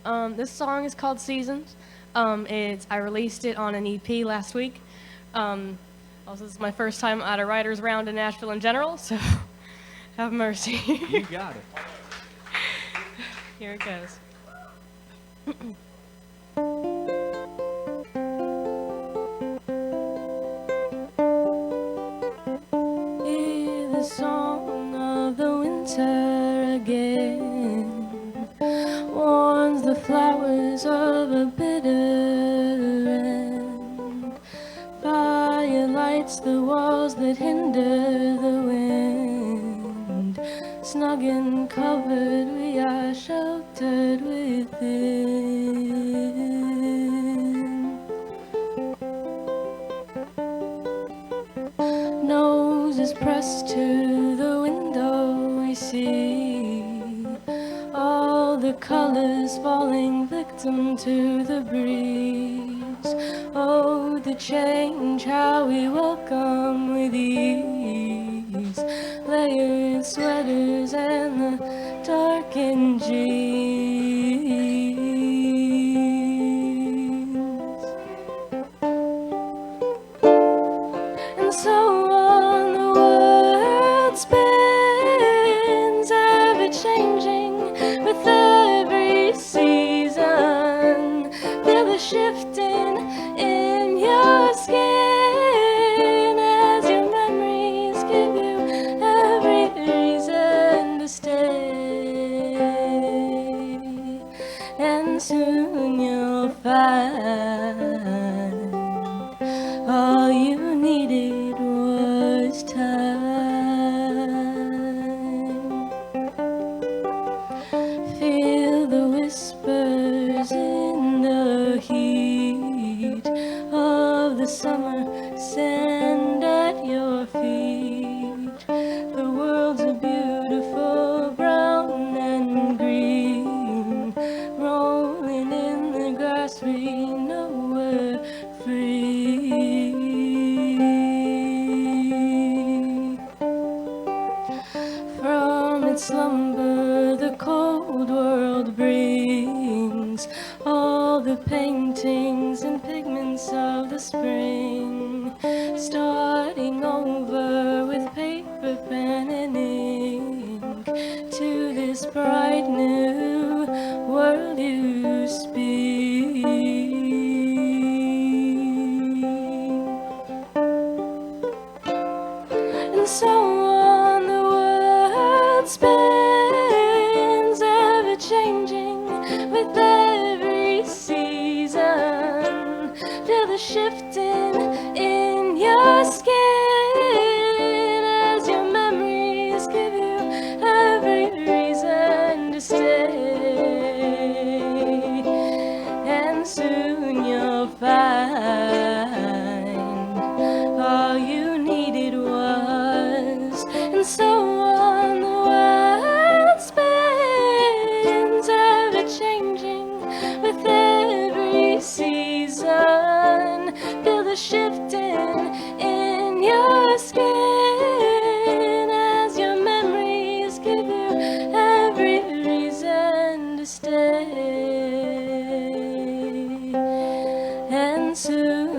This song is called Seasons. I released it on an EP last week. Also, this is my first time at a writer's round in Nashville in general, so have mercy. You got it. Here it goes. Hear the song of the winter again, warns the flowers of a bitter end. Fire lights the walls that hinder the wind. Snug and covered, we are sheltered within. Nose is pressed to the window, we see all the colors falling victim to the breeze. Oh, the change, how we welcome with ease. Layered sweaters and the darkened jeans. And so on the world spins, ever changing with every season. Feel the shifting in your skin as your memories give you every reason to stay. And soon you'll find all you needed was time. Feel the whispers in the heat of the summer sand at your feet. The world's a beautiful brown and green, rolling in the grass we know we're free. From its slumber the cold world brings all the paintings and pigments of the spring, starting over with paper, pen and ink, to this bright new world you speak. And so on the world spins, ever changing with every season. Feel the shifting in your skin as your memories give you every reason to stay. And soon you'll find all you needed was. And so on the world spins, ever changing with every season. Feel the shifting in your skin as your memories give you every reason to stay. And soon